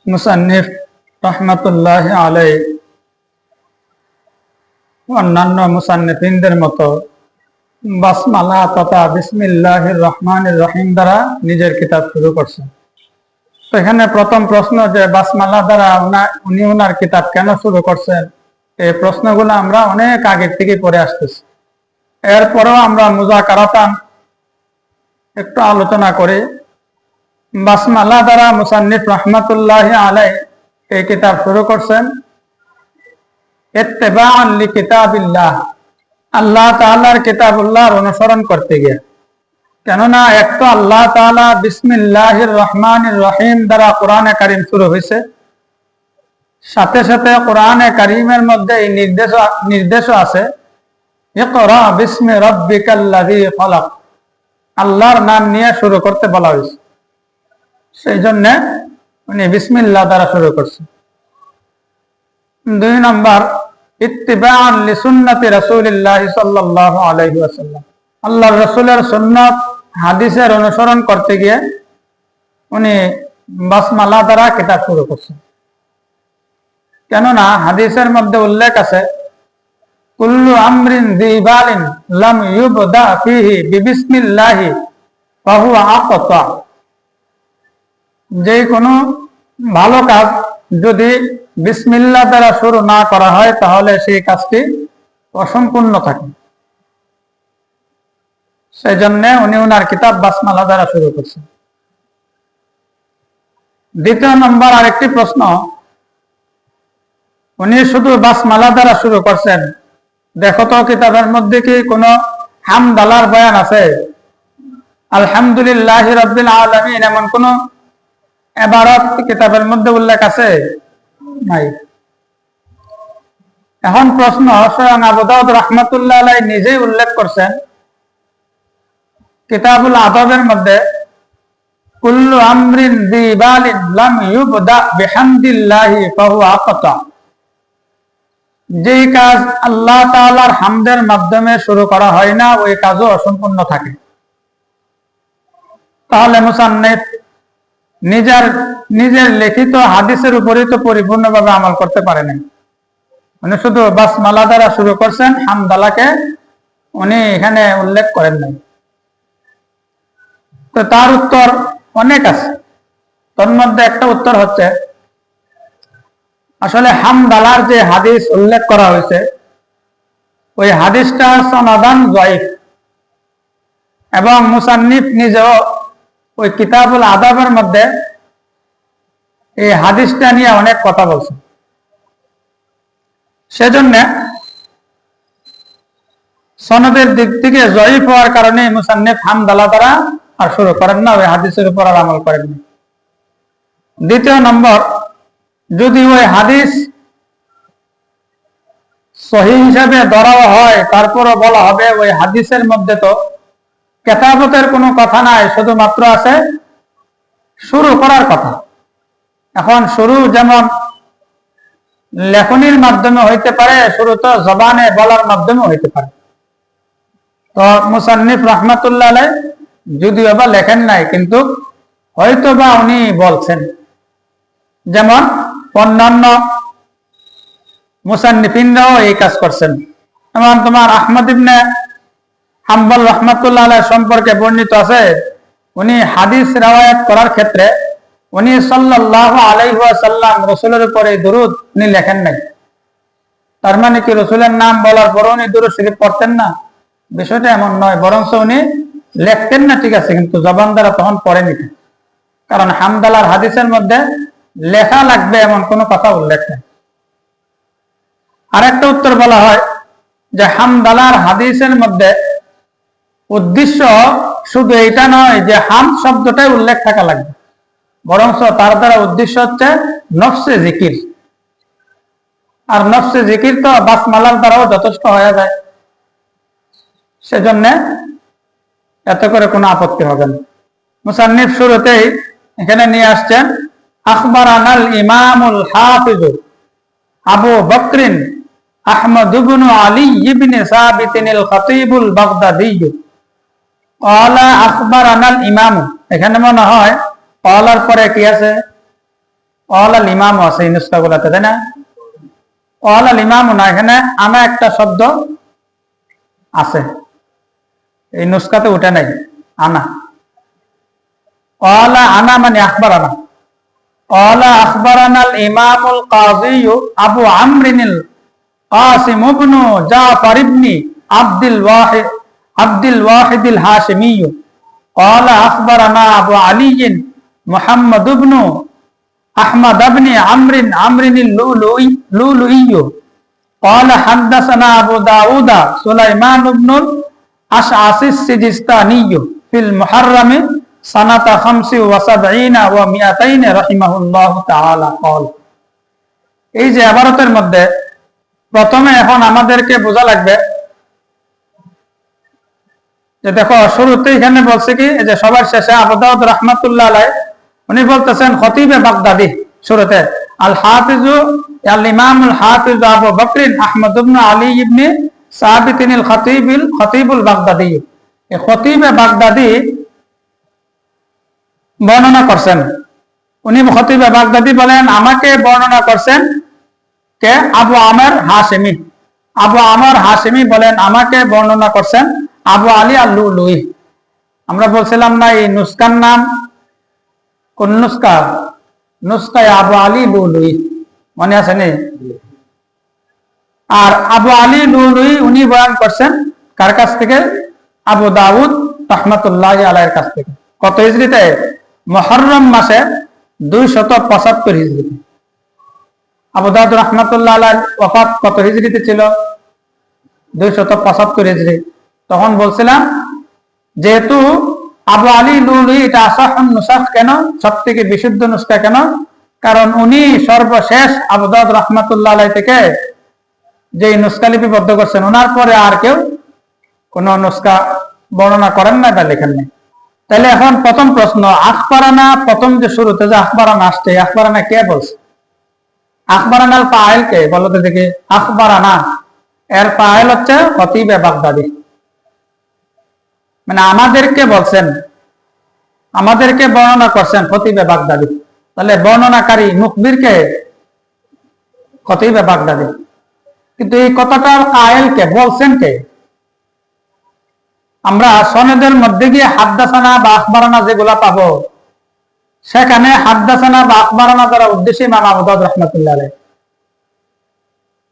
মুসান্নিফ রহমাতুল্লাহ আলাইহি অন্যান্য মুসান্নিফিনদের মতো বাসমালা তথা বিসমিল্লাহির রহমানির রহিম দ্বারা নিজের কিতাব শুরু করছেন। তো এখানে প্রথম প্রশ্ন যে বাসমালা দ্বারা উনি ওনার কিতাব কেন শুরু করছেন, এই প্রশ্নগুলো আমরা অনেক আগের থেকে পড়ে আসতেছি। এরপরেও আমরা মুযাকারাতান একটু আলোচনা করি। বাসমালা দ্বারা মুসান্নিফ রহমাতুল্লাহ আলাইহি এই কিতাব শুরু করছেন ইত্তিবাআন লিকিতাবিল্লাহ, আল্লাহ তাআলার কিতাবুল্লাহর অনুসরণ করতে গিয়ে। কেননা এক তো আল্লাহ তাআলা বিসমিল্লাহির রহমানির রহিম দ্বারা কোরআনে কারীম শুরু হয়েছে, সাথে সাথে কোরআনে কারীমের মধ্যে এই নির্দেশও আছে ইকরা বিসমি রাব্বিকাল্লাযী খলাক, আল্লাহর নাম নিয়ে শুরু করতে বলা হয়েছে। সেই জন্য উনি বিসমিল্লাহ দ্বারা শুরু করছেন। 2 নম্বর ইত্তিবাআন লিসুন্নতি রাসূলিল্লাহ সাল্লাল্লাহু আলাইহি ওয়াসাল্লাম, আল্লাহর রাসূলের সুন্নাত হাদিসের অনুসরণ করতে গিয়ে উনি বাসমালা দ্বারা কিতাব শুরু করছেন। কেননা হাদিসের মধ্যে উল্লেখ আছে কুল্লু আমরিন যিবালিন লাম ইউবদা ফীহি বিবিসমিল্লাহি ফাহুয়া আকতা, যে কোনো ভালো কাজ যদি বিসমিল্লাহ দ্বারা শুরু না করা হয় তাহলে সেই কাজটি অসম্পূর্ণ থাকে। সেই জন্য উনি ওনার কিতাব বাসমালা দ্বারা শুরু করছেন। 2 নম্বর আরেকটি প্রশ্ন, উনি শুধু বাসমালা দ্বারা শুরু করছেন, দেখো তো কিতাবের মধ্যে কি কোনো হামদালার বয়ান আছে? আলহামদুলিল্লাহি রাব্বিল আলামিন এমন কোন ইবারত কিতাবের মধ্যে উল্লেখ আছে? নাই। এখন প্রশ্ন, স্বয়ং আবু দাউদ রাহমাতুল্লাহ আলাইহি নিজেই উল্লেখ করছেন কিতাবুল আদবের মধ্যে কুল্লু আমরিন যিবালিন লাম ইউবদা বিহামদিল্লাহি ফাহুয়া আকতা, যে কাজ আল্লাহ তাআলার হামদের মাধ্যমে শুরু করা হয় না ওই কাজও অসম্পূর্ণ থাকে। তাহলে মুসান্নিফ নিজের লিখিত হাদিসের উপরই তো পরিপূর্ণভাবে আমল করতে পারেন। উনি শুধু বাসমালা দ্বারা শুরু করছেন, হামদালাকে উনি এখানে উল্লেখ করেন নাই। তো তার উত্তর অনেক আছে। তার মধ্যে একটা উত্তর হচ্ছে, আসলে হামদালার যে হাদিস উল্লেখ করা হয়েছে ওই হাদিসটা সনদান যায়িফ, এবং মুসান্নিফ নিজেও ওই কিতাবুল আদাবের মধ্যে এই হাদিসটা নিয়ে অনেক কথা বলছেন। সেজন্য সনদের দিক থেকে যায়িফ হওয়ার কারণে মুসান্নিফ হামদালা দ্বারা আর শুরু করেন না, ওই হাদিসের উপর আর আমল করেন না। 2 নম্বর, যদি ওই হাদিস সহিহ হিসাবে ধরা হয় তারপরও বলা হবে ওই হাদিসের মধ্যে তো কেতাবতের কোনো কথা নাই, শুধুমাত্র আছে শুরু করার কথা। এখন শুরু যেমন লেখনির মাধ্যমে হইতে পারে, শুরু তো জবানে বলার মাধ্যমে হইতে পারে। তো মুসান্নিফ রাহমাতুল্লাহ আলাইহি যদিও বা লেখেন নাই, কিন্তু হয়তো বা উনি বলছেন। যেমন অন্যান্য মুসান্নিফিনরাও এই কাজ করছেন। যেমন তোমার আহমদ ইবনে হাম্বল রাহমাতুল্লাহ আলাইহি সম্পর্কে বর্ণিত আছে, উনি হাদিস riwayat করার ক্ষেত্রে উনি সাল্লাল্লাহু আলাইহি ওয়াসাল্লাম রাসূলের উপরে দরুদ উনি লেখেন নাই। তার মানে কি রাসূলের নাম বলার পর উনি দরুদ শরীফ পড়তেন না? বিষয়টা এমন নয়, বরং উনি লেখতেন না, ঠিক আছে, কিন্তু জবান দ্বারা তখন পড়ে নিতেন। কারণ হামদালার হাদিসের মধ্যে লেখা লাগবে এমন কোনো কথা উল্লেখ নেই। আরেকটা উত্তর বলা হয় যে হামদালার হাদিসের মধ্যে উদ্দেশ্য শুধু এটা নয় যে হাম শব্দটাই উল্লেখ থাকা লাগবে, বরং তার দ্বারা উদ্দেশ্য হচ্ছে নফসে জিকির। আর নফসে জিকির তো বাসমালার দ্বারাও যথেষ্ট হয়ে যায়। সেজন্য এত করে কোনো আপত্তি হবে না। মুসান্নিফ শুরুতেই এখানে নিয়ে আসছেন আখবারানাল ইমামুল হাফিজ আবু বকরিন আহমদ ইবনে আলী ইবনে সাবিতিন আল খতীবুল বাগদাদি ক্বালা আখবারানাল ইমাম। এখানে মনে হয় ক্বালার পরে কি আছে? অল আল ইমাম আছে এই নুসকা গুলাতে, তাই না? অল আল ইমাম না, এখানে আনা একটা শব্দ আছে, এই নুসকাতে উঠে নাই আনা। অলা আনা মানে আখবার আনা। অলা আখবার আনাল ইমামুল কাযী আবু আমরিনিল কাসিম ইবনু জাফর ইবনি আব্দুল ওয়াহিদ আল হাশিমি। অলা আখবার আনা আবু আলী মুহাম্মদ ইবনু আহমদ ইবনে আমরিনিল লুলুই। قال حدثنا أبو داود سليمان بن الأشعث السجستاني في المحرم سنة 75 و200 رحمه الله تعالى قال। এই যে ইবারতের মধ্যে প্রথমে এখন আমাদেরকে বোঝা লাগবে যে দেখো শুরুতে এখানে বলছে কি যে সবার শেষে আবু দাউদ রাহমাতুল্লাহ আলাইহি উনি বলতেছেন খতিবে বাগদাদি শুরুতে আল হাফিজু আল ইমামুল হাফিজ আবু বকর আহমদ ইবনে আলী ইবনে সাবিত আল খতিবুল বাগদাদি। এই খতিবে বাগদাদি বর্ণনা করছেন, উনি খতিবে বাগদাদি বলেন আমাকে বর্ণনা করছেন কে? আবু আমর হাশিমি। আবু আমর হাশিমি বলেন আমাকে বর্ণনা করছেন আবু আলী আল লুলুই। আমরা বলছিলাম না এই নুসকার নাম কোন নুসকা? নুসকায় আবু আলী লুলুই, মনে আছে নি? আর আবু আলী লুলুই উনি বয়ান করছেন কার কাছ থেকে? আবু দাউদ রাহমাতুল্লাহ আলাইহির কাছ থেকে। কত হিজরিতে? মুহররম মাসে 275 হিজরিতে। আবু দাউদ রাহমাতুল্লাহ আলাইহির ওফাত কত হিজরিতে ছিল? 275 হিজরি। তখন বলছিলাম যেহেতু আবু আলী লুলুই এটা আসাহুন নুসাখ, কেন? সবথেকে বিশুদ্ধ নুসখা কেন? কারণ উনি সর্বশেষ আবু দাউদ রাহমাতুল্লাহ আলাইহি থেকে যে নুসখা লিপিবদ্ধ করছেন, ওনার পরে আর কেউ কোন নুসখা বর্ণনা করেন না বা লেখেন নাই। তাহলে এখন প্রথম প্রশ্ন, আখবারানা প্রথম যে শুরুতে যে আখবারানা আসছে, আখবারানা কে বলছে? আখবারানাল ফাইল কে বলো তো দেখি? আখবারানা এর ফাইল হচ্ছে খতিবে বাগদাদি, মানে আমাদেরকে বলছেন, আমাদেরকে বর্ণনা করছেন খতিবে বাগদাদি। তাহলে বর্ণনাকারী মুখবির কে? খতিবে বাগদাদি। কিন্তু এই কথাটা কায়েল কে, বলছেন কে? আমরা সনদের মধ্যে গিয়ে হাদ্দাসানা বা আখবারানা যেগুলা পাবো, সেখানে হাদ্দাসানা বা আখবারানা দ্বারা উদ্দেশ্য ইমাম আবু দাউদ রাহমাতুল্লাহ আলাইহি।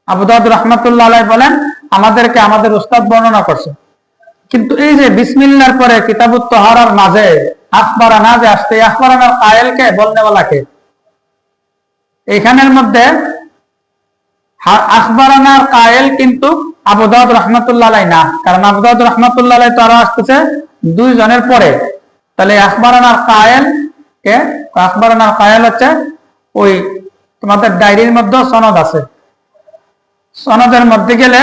আবু দাউদ রাহমাতুল্লাহ আলাইহি বলেন আমাদেরকে আমাদের উস্তাদ বর্ণনা করছে। কিন্তু এই যে বিসমিল্লাহর পরে কিতাবুত তাহারার মাঝে আখবারানা যে আসছে, আখবারানার কায়েল কে, বলনেওয়ালা কে? এইখানের মধ্যে আখবারানার কায়েল কিন্তু আবু দাউদ রাহমাতুল্লাহ আলাইহি না, কারণ আবু দাউদ রাহমাতুল্লাহ আলাইহি তো আরো আসতেছে 2 জনের পরে। তাহলে আখবারানার কায়েল কে? আখবারানার কায়েল হচ্ছে ওই তোমাদের ডায়েরির মধ্যে সনদ আছে, সনদের মধ্যে গেলে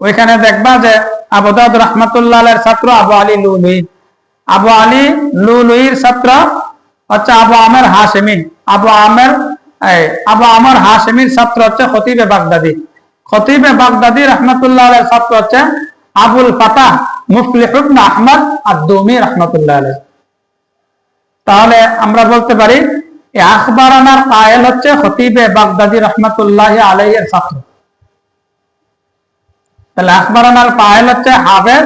ওইখানে দেখবা যে আবু দাউদ রাহমাতুল্লাহ আলাইহির ছাত্র আবু আলী লুলুই। আবু আলী লুলুইর ছাত্র হচ্ছে আবু আমর হাশিমি। আবু আমর হাশিমির ছাত্র হচ্ছে খতিবে বাগদাদি। খতিবে বাগদাদি রাহমাতুল্লাহ আলাইহির ছাত্র হচ্ছে আবুল ফাতাহ মুফলিহ ইবনে আহমদ আদ-দুমি রাহমাতুল্লাহ আলাইহি। তাহলে আমরা বলতে পারি এই আখবারানার কায়েল হচ্ছে খতিবে বাগদাদি রাহমাতুল্লাহ আলাইহির ছাত্র। তাহলে আখবারানার কায়েল হচ্ছে হাফেজ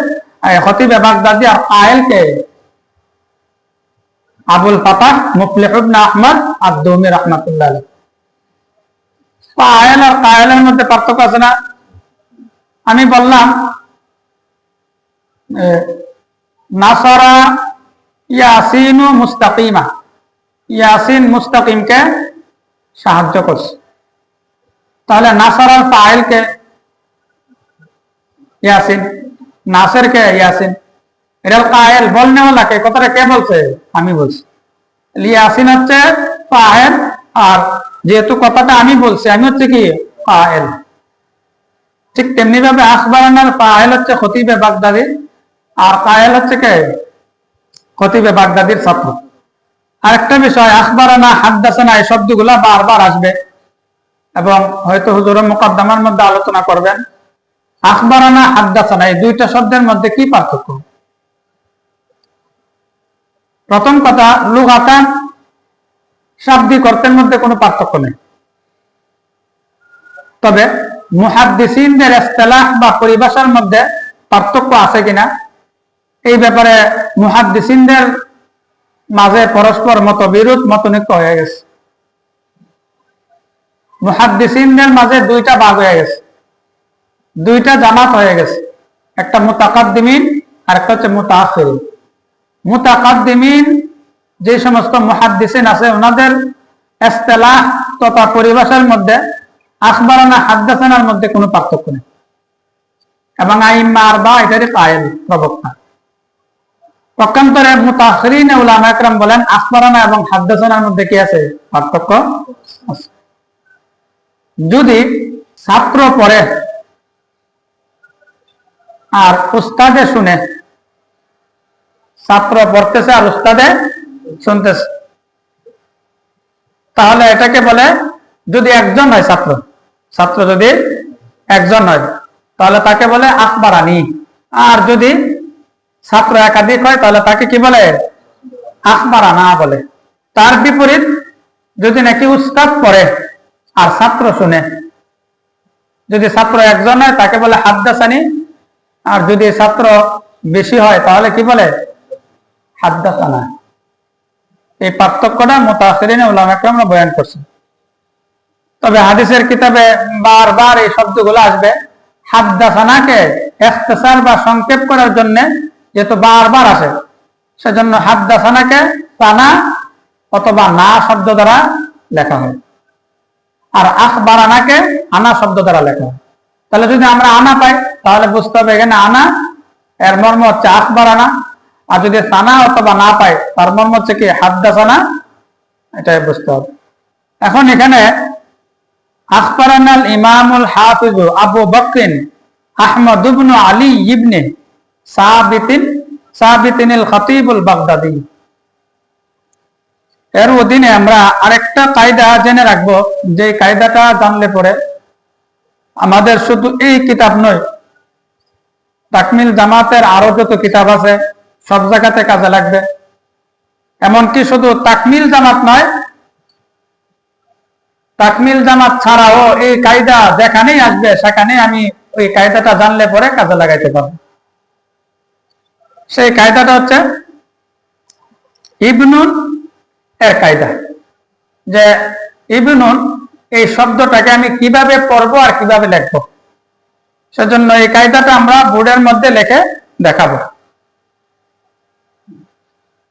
খতিবে বাগদাদি, আর কায়েল কে? আবুল ফাতাহ মুফলিহ ইবনে আহমদ আদ-দুমি রাহমাতুল্লাহ আলাইহি। কায়েল আর কায়েলের মধ্যে পার্থক্য আছে না? আমি বললাম নাসারা ইয়াসিনু মুস্তাকিমা, ইয়াসিন মুস্তাকিমকে সাহায্য করছে। তাহলে নাসারার ফাইল কে? ইয়াসিন। নাসের কে? ইয়াসিন। এটা কায়েল, বলনেওয়ালা কে? কথাটা কে বলছে? আমি বলছি। ইয়াসিন হচ্ছে ফাইল, আর যেহেতু কথাটা আমি বলছি, আমি হচ্ছে কি কায়েল। ঠিক তেমনি ভাবে আখবারানার ফাইল হচ্ছে খতিবে বাগদাদি, আর কায়েল হচ্ছে কে? খতিবে বাগদাদির ছাত্র। আরেকটা বিষয়, আখবারানা হাদ্দাসানা এই শব্দগুলা বারবার আসবে এবং হয়তো হুজুরের মুকদ্দমার মধ্যে আলোচনা করবেন। আখবারানা হাদ্দাসানা এই দুইটা শব্দের মধ্যে কি পার্থক্য? প্রথম কথা, লুগাতান শাব্দিক অর্থের মধ্যে কোনো পার্থক্য নেই। তবে মুহাদ্দিসিনদের ইসতিলাহ বা পরিভাষার মধ্যে পার্থক্য আছে কিনা এই ব্যাপারে মুহাদ্দিসিনদের মাঝে পরস্পর মতবিরোধ মতনৈক্য হয়ে গেছে। মুহাদ্দিসিনদের মাঝে দুইটা ভাগ হয়ে গেছে, দুইটা জামাত হয়ে গেছে, একটা মুতাকাদ্দিমিন আর একটা হচ্ছে মুতাআখিরিন। মুতাকাদ্দিমিন যে সমস্ত মুহাদ্দিসিন আছে ওনাদের ইসতিলাহ তথা পরিভাষার মধ্যে আখবারানা হাদাসানার মধ্যে কোনো পার্থক্য নেই এবং আইম্মা আরবা এটারই কায়েল প্রবক্তা। পক্ষান্তরে মুতাআখিরিন উলামা একরাম বলেন আখবারানা এবং হাদাসানার মধ্যে কি আছে? পার্থক্য আছে। যদি ছাত্র পড়ে আর উস্তাদে শুনে, ছাত্র পড়তেছে আর উস্তাদে শুনতেছে, তাহলে এটাকে বলে, যদি একজন হয় ছাত্র যদি একজন হয় তাহলে তাকে বলে আখবারানি। আর যদি ছাত্র একাধিক হয় তাহলে তাকে কি বলে? আখবারানা বলে। তার বিপরীত যদি নাকি উস্তাদ পড়ে আর ছাত্র শুনে, যদি ছাত্র একজন হয় তাকে বলে হাদ্দাসানি, আর যদি ছাত্র বেশি হয় তাহলে কি বলে? হাদ্দাসানা। এই পার্থক্যটা মুতাআখিরিন উলামা একরামরা বয়ান করছেন। তবে হাদিসের কিতাবে বারবার এই শব্দগুলো আসবে। হাদ্দাসানাকে ইখতিসার বা সংক্ষেপ করার জন্য যেহেতু বারবার আসে, সেজন্য হাদ্দাসানাকে সানা অথবা না শব্দ দ্বারা লেখা হয়, আর আখবারানাকে আনা শব্দ দ্বারা লেখা হয়। তাহলে যদি আমরা আনা পাই তাহলে বুঝতে হবে এখানে আনা এর মর্ম হচ্ছে আখবারানা, আর যদি সানা অথবা না পাই তার মর্ম হচ্ছে কি? হাদ্দাসানা। এটাই বুঝতে হবে। এখন এখানে আখবারানাল ইমামুল হাফিজ আবু বকর আহমদ ইবনে আলী ইবনে সাবিতিনিল খতিবুল বাগদাদি, এর অধীনে আমরা আরেকটা কায়দা জেনে রাখবো, যে কায়দাটা জানলে পরে আমাদের শুধু এই কিতাব নয়, তাকমিল জামাতের আরো যত কিতাব আছে সব জায়গাতে কাজে লাগবে। এমনকি শুধু তাকমিল জামাত নয়, তাকমিল জামাত ছাড়াও এই কায়দা যেখানেই আসবে সেখানে আমি ওই কায়দাটা জানলে পরে কাজে লাগাইতে পারবো। সেই কায়দাটা হচ্ছে ইবনুন এর কায়দা, যে ইবনুন এই শব্দটাকে আমি কিভাবে পড়বো আর কিভাবে লিখবো। সেজন্য এই কায়দাটা আমরা বোর্ডের মধ্যে লিখে দেখাবো।